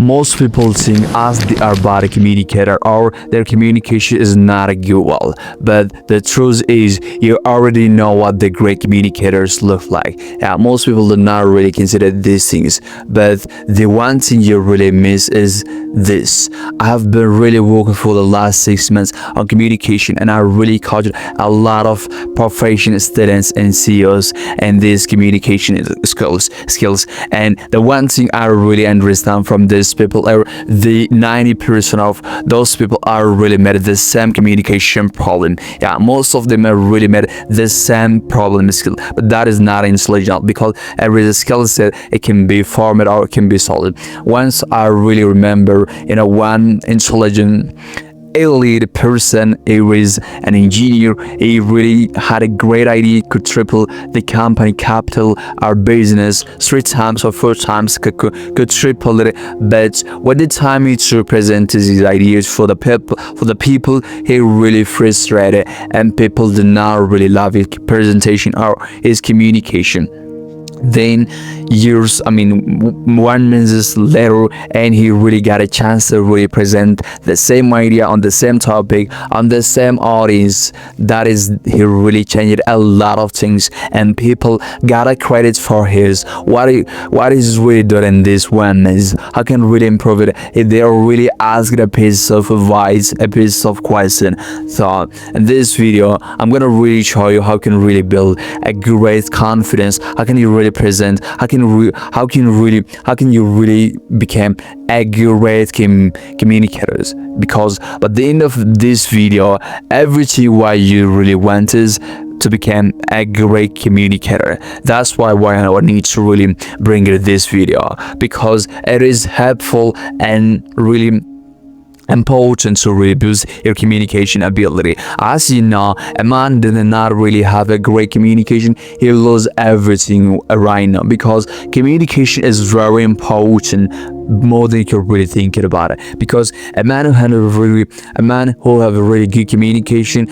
Most people think as they are bad communicator or their communication is not a good well, but the truth is you already know what the great communicators look like. Yeah, most people do not really consider these things, but the one thing you really miss is this. I have been really working for the last 6 months on communication, and I really coached a lot of professional students and CEOs and these communication skills. And the one thing I really understand from these people are the 90% of those people are really made the same communication problem. Yeah, most of them are really made the same problem skill, but that is not intelligent because every skill set it can be formed or it can be solved. Once I really remember, one intelligent elite person, he was an engineer, he really had a great idea, could triple the company capital or business 3 times or 4 times, could triple it, but when the time he to present his ideas for the people, he really frustrated, and people did not really love his presentation or his communication. Then 1 month later, and he really got a chance to really present the same idea on the same topic on the same audience. That is, he really changed a lot of things, and people got a credit for his what is really done in this 1 month. How can really improve it if they are really asked a piece of advice, a piece of question. So in this video, I'm gonna really show you how can really build a great confidence. How can you really present? How can you really become a great communicators? Because by the end of this video, everything what you really want is to become a great communicator. That's why I need to really bring it this video, because it is helpful and really important to really boost your communication ability. As you know, a man did not really have a great communication, he loses everything right now, because communication is very important, more than you're really thinking about it. Because a man who have a really good communication,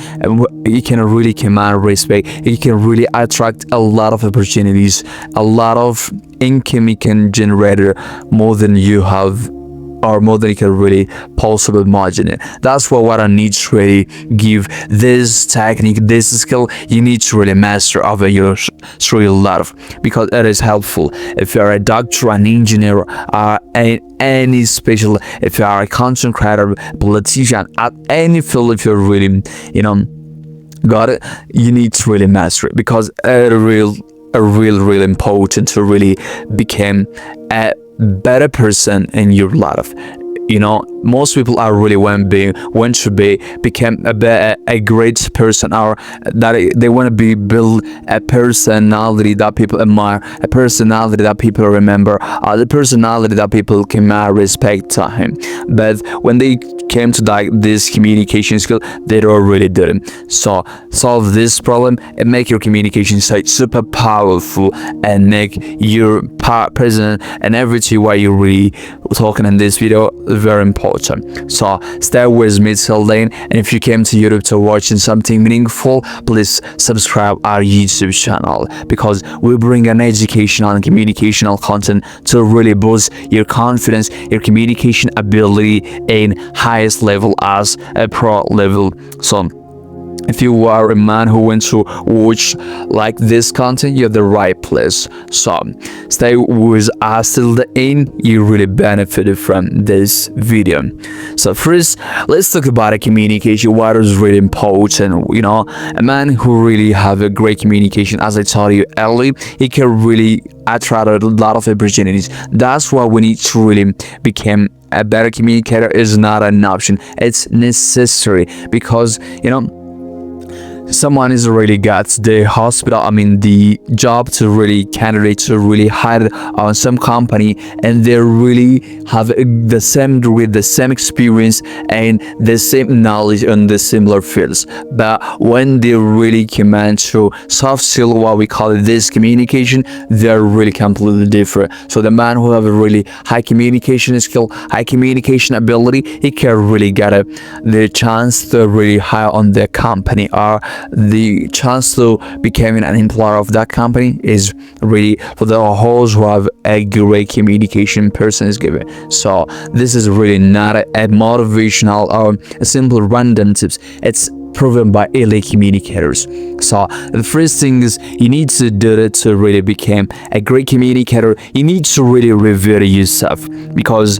he can really command respect, he can really attract a lot of opportunities, a lot of income he can generate more than you have, or more than you can really possibly imagine it. That's what I need to really give this technique, this skill. You need to really master over your through your life, because it is helpful. If you are a doctor, an engineer, any special, if you are a content creator, politician, at any field, if you're really got it, you need to really master it, because it real important to really become a better person in your life. Most people are really want to become a great person, or that they want to build a personality that people admire, a personality that people remember, the personality that people can respect to him. But when they came to this communication skill, they don't really do it. So solve this problem and make your communication site super powerful, and make your present and everything while you're really talking in this video very important. So stay with me till then, and if you came to YouTube to watching something meaningful, please subscribe our YouTube channel, because we bring an educational and communicational content to really boost your confidence, your communication ability in highest level as a pro level. So if you are a man who wants to watch like this content, you're the right place. So stay with us till the end. You really benefited from this video. So first, let's talk about communication. What is really important? A man who really have a great communication, as I told you earlier, he can really attract a lot of opportunities. That's why we need to really become a better communicator. Is not an option, it's necessary, because someone is really got the the job to really candidate to really hire on some company, and they really have the same degree, the same experience, and the same knowledge on the similar fields. But when they really command to soft skill, what we call it, this communication, they're really completely different. So the man who have a really high communication skill, high communication ability, he can really get the chance to really hire on their company, or the chance to becoming an employer of that company is really for the hosts who have a great communication person is given. So this is really not a motivational or a simple random tips. It's proven by elite communicators. So the first thing is you need to do it to really become a great communicator. You need to really review yourself, because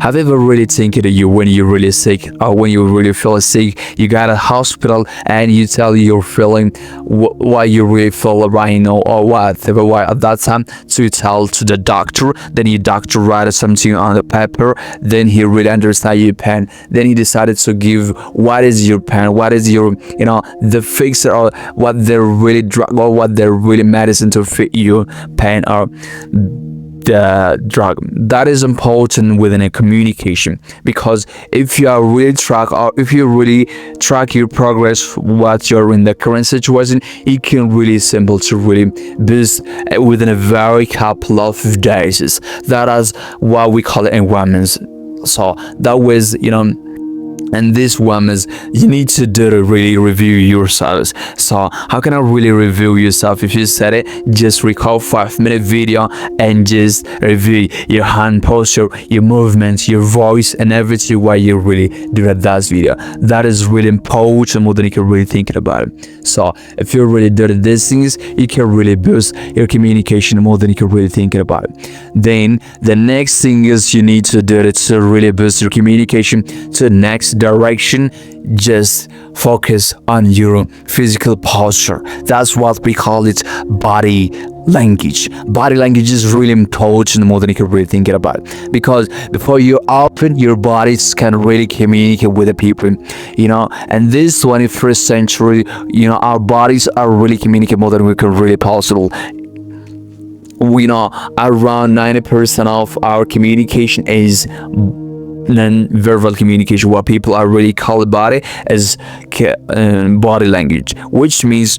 have you ever really think that you when you're really sick or when you really feel sick, you got a hospital and you tell you're feeling why you really feel right now or whatever, why at that time, so you tell to the doctor, then your doctor write something on the paper, then he really understand your pain, then he decided to give what is your pain, what is your the fixer, or what they're really drug or what they're really medicine to fit your pain or the drug. That is important within a communication, because if you are really track or if you really track your progress what you're in the current situation, it can really simple to really boost within a very couple of days. That is what we call it environments. So that was and this one is you need to do to really review yourselves. So how can I really review yourself? If you said it, just record 5-minute video and just review your hand posture, your movements, your voice, and everything while you really do that video. That is really important more than you can really think about it. So if you really do these things, you can really boost your communication more than you can really think about it. Then the next thing is you need to do it to really boost your communication to the next direction. Just focus on your physical posture. That's what we call it body language. Body language is really important more than you can really think about it, because before you open your bodies can really communicate with the people, and this 21st century, our bodies are really communicate more than we can really possible. We know around 90% of our communication is non-verbal communication. What people are really call body as body language, which means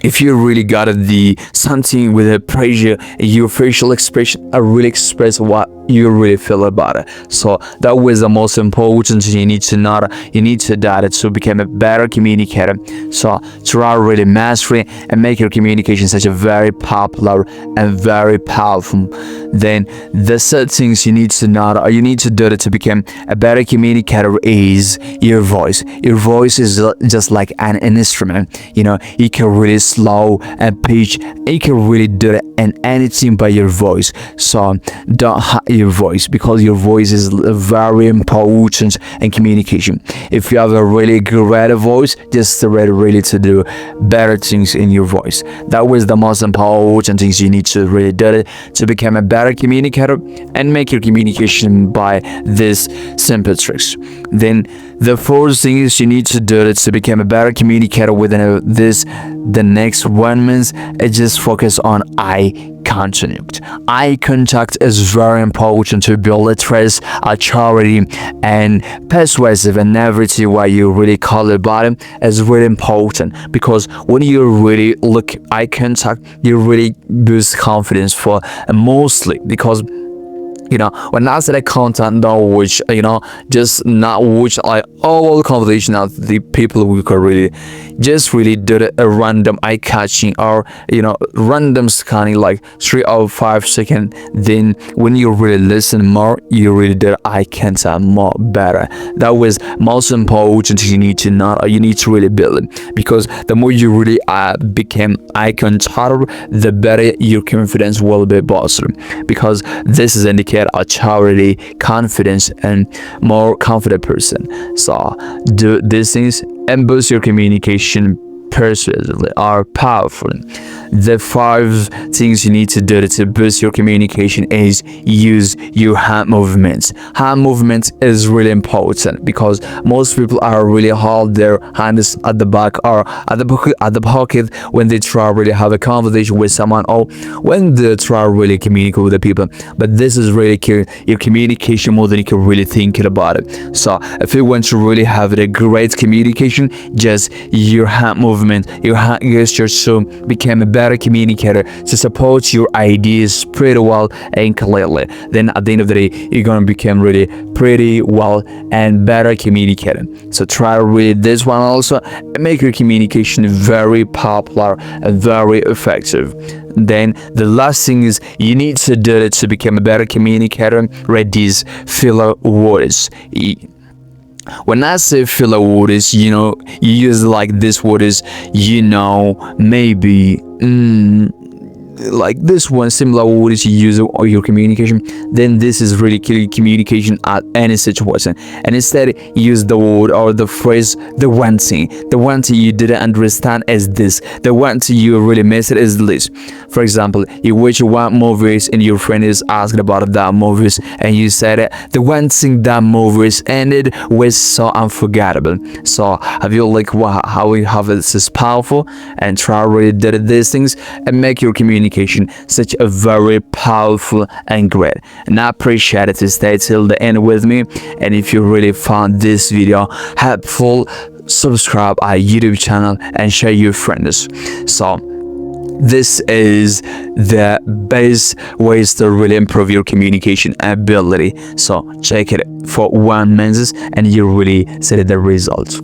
if you really got the something with a pressure, your facial expression are really express what you really feel about it. So that was the most important thing you need to know. You need to do it to become a better communicator. So try really mastery and make your communication such a very popular and very powerful. Then the third things you need to know or you need to do it to become a better communicator is your voice. Your voice is just like an instrument. You can really slow and pitch. You can really do it and anything by your voice. So don't hide your voice, because your voice is very important in communication. If you have a really great voice, just ready really to do better things in your voice. That was the most important things you need to really do it to become a better communicator and make your communication by this simple tricks. Then the fourth thing is you need to do it to become a better communicator within the next 1 month is just focus on eye contact. Eye contact is very important to build trust, authority, and persuasive, and everything what you really call about it is really important, because when you really look eye contact, you really boost confidence for mostly because when I said a content now which just not which like all conversation of the people who could really just really do a random eye catching or random scanning like 3 or 5 seconds. Then when you really listen more, you really did eye contact more better. That was most important. You need to know, or you need to really build it, because the more you really became eye contact, the better your confidence will be boosted, because this is indicated authority, confidence, and more confident person. So do these things and boost your communication persuasively are powerful. The 5 things you need to do to boost your communication is use your hand movements. Hand movement is really important, because most people are really hold their hands at the back or at the pocket when they try really have a conversation with someone, or when they try really communicate with the people. But this is really your communication more than you can really think about it. So if you want to really have a great communication, just your hand movement, your hand gestures to become a better communicator to support your ideas pretty well and clearly. Then at the end of the day, you're gonna become really pretty well and better communicator. So try to read this one also and make your communication very popular and very effective. Then the last thing is you need to do it to become a better communicator. Read these filler words. When I say filler words, you know, you use like this words, you know, maybe like this one, similar words you use or your communication, then this is really key communication at any situation. And instead use the word or the phrase the one thing you didn't understand is this, the one thing you really missed is this. For example, you watch one movies and your friend is asked about that movies and you said the one thing that movies ended was so unforgettable. So have you like how we have this is powerful, and try really did these things and make your communication such a very powerful and great. And I appreciate it to stay till the end with me. And if you really found this video helpful, subscribe our YouTube channel and share your friends. So this is the best ways to really improve your communication ability. So check it for 1 month and you really see the result.